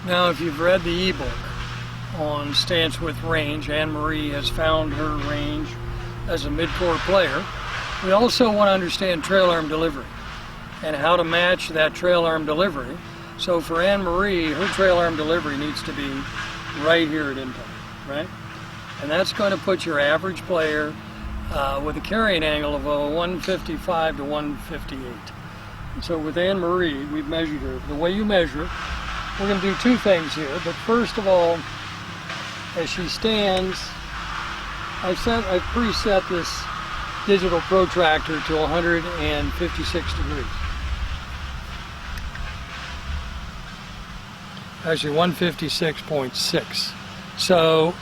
Now, if you've read the ebook on stance with range, Anne-Marie has found her range as a mid-core player. We also want to understand trail arm delivery and how to match that trail arm delivery. So for Anne-Marie, her trail arm delivery needs to be right here at impact, right? And that's going to put your average player with a carrying angle of 155 to 158. And so with Anne-Marie, we've measured her. The way you measure, we're going to do two things here. But first of all, as she stands, I've preset this digital protractor to 156 degrees. Actually 156.6. So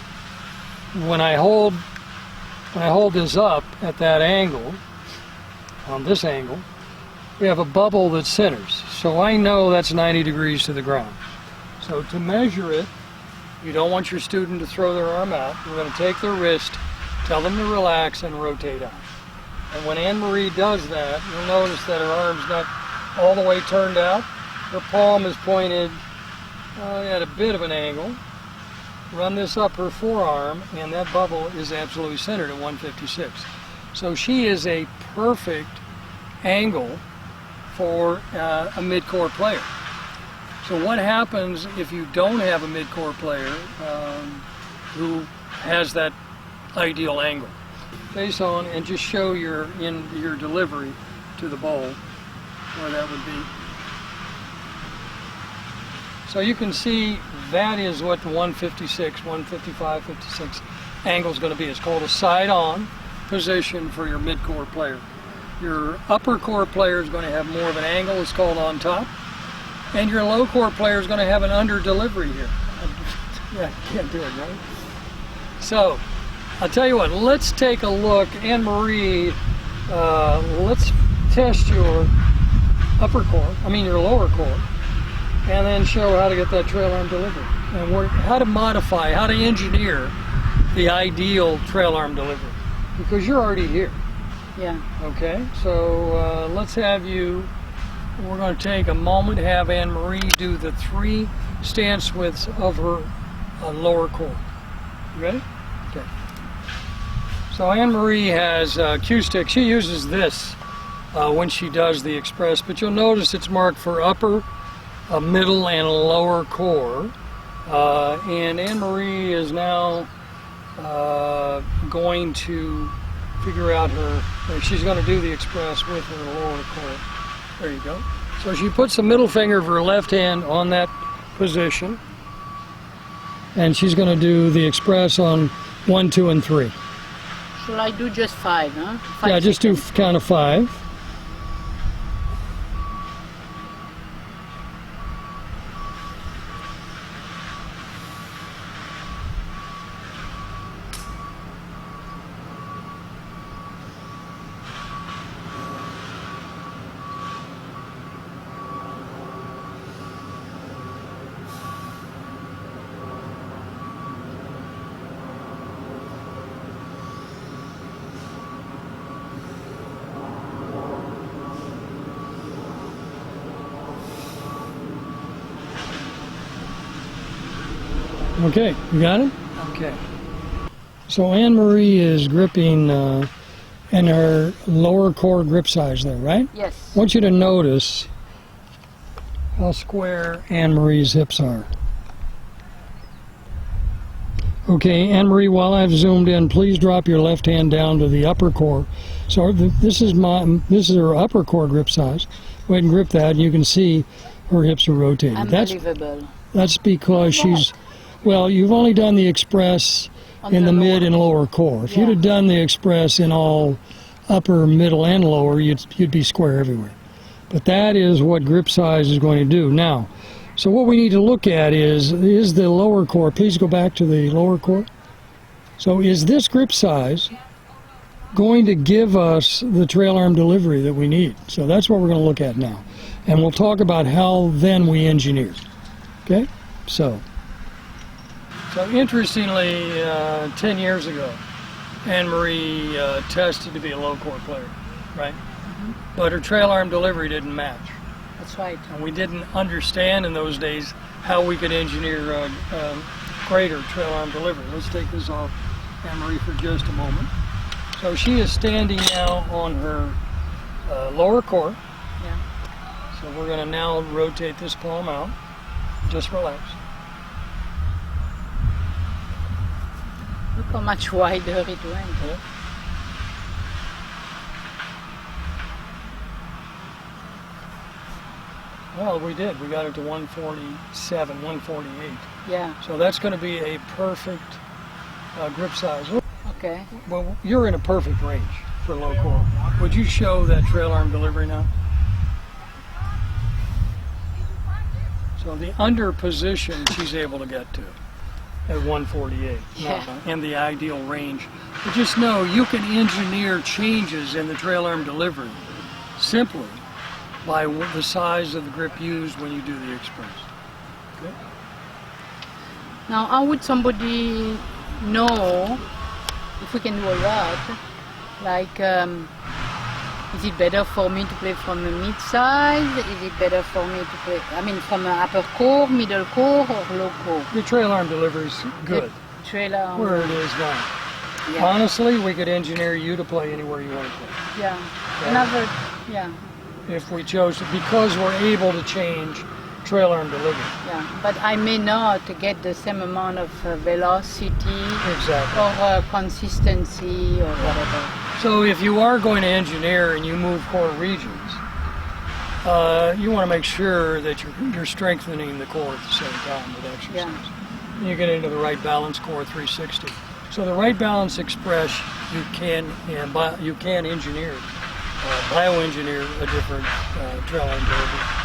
when I hold this up at that angle, on this angle, we have a bubble that centers. So I know that's 90 degrees to the ground. So to measure it, you don't want your student to throw their arm out. We're going to take their wrist, tell them to relax, and rotate out. And when Anne-Marie does that, you'll notice that her arm's not all the way turned out. Her palm is pointed at a bit of an angle. Run this up her forearm, and that bubble is absolutely centered at 156. So she is a perfect angle for a mid-core player. So what happens if you don't have a mid-core player who has that ideal angle? Face on and just show your delivery to the bowl where that would be. So you can see that is what the 156, 155, 56 angle is going to be. It's called a side-on position for your mid-core player. Your upper core player is going to have more of an angle. It's called on top. And your low core player is going to have an under delivery here. Yeah, can't do it, right? So, I'll tell you what, let's take a look. Anne-Marie, let's test your your lower core, and then show how to get that trail arm delivery. And how to modify, how to engineer the ideal trail arm delivery. Because you're already here. Yeah. Okay, so let's have you, we're going to take a moment, have Anne-Marie do the 3 stance widths of her lower core. You ready? Okay. So Anne-Marie has cue stick. She uses this when she does the express, but you'll notice it's marked for upper, middle, and lower core. And Anne-Marie is now going to figure out she's going to do the express with her lower core. There you go. So she puts the middle finger of her left hand on that position, and she's going to do the express on 1, 2, and 3. Shall I do just 5, huh? 5 yeah, just seconds. do count of 5. Okay, you got it? Okay. So Anne-Marie is gripping in her lower core grip size there, right? Yes. I want you to notice how square Anne-Marie's hips are. Okay, Anne-Marie, while I've zoomed in, please drop your left hand down to the upper core. So this is her upper core grip size. Go ahead and grip that, and you can see her hips are rotating. Unbelievable. That's because she's... Well, you've only done the express in the mid and lower core. If you'd have done the express in all upper, middle, and lower, you'd be square everywhere. But that is what grip size is going to do. Now, so what we need to look at is the lower core. Please go back to the lower core. So is this grip size going to give us the trail arm delivery that we need? So that's what we're going to look at now. And we'll talk about how then we engineer. Okay? So interestingly, 10 years ago, Anne-Marie tested to be a low core player, right? Mm-hmm. But her trail arm delivery didn't match. That's right. And we didn't understand in those days how we could engineer greater trail arm delivery. Let's take this off Anne-Marie for just a moment. So she is standing now on her lower core. Yeah. So we're going to now rotate this palm out. Just relax. Look how much wider it went. Yeah. Well, we did. We got it to 147, 148. Yeah. So that's going to be a perfect grip size. Okay. Well, you're in a perfect range for low core. Would you show that trail arm delivery now? So the under position she's able to get to at 148 Yeah. in the ideal range. But just know you can engineer changes in the trail arm delivery simply by the size of the grip used when you do the express. Okay? Now, how would somebody know if we can do a lot? Like, is it better for me to play from a mid-size? Is it better for me to play, I mean, from an upper core, middle core, or low core? Your trail arm delivery is good The trailer. where it is now. Yeah. Honestly, we could engineer you to play anywhere you want to play. Yeah. Another. Yeah. If we chose to, because we're able to change trail arm delivery. Yeah. But I may not get the same amount of velocity Exactly. or consistency or whatever. So if you are going to engineer and you move core regions, you want to make sure that you're strengthening the core at the same time with exercise. You get into the Wright Balance Core 360. So the Wright Balance Express, you can engineer, bioengineer a different trail arm delivery.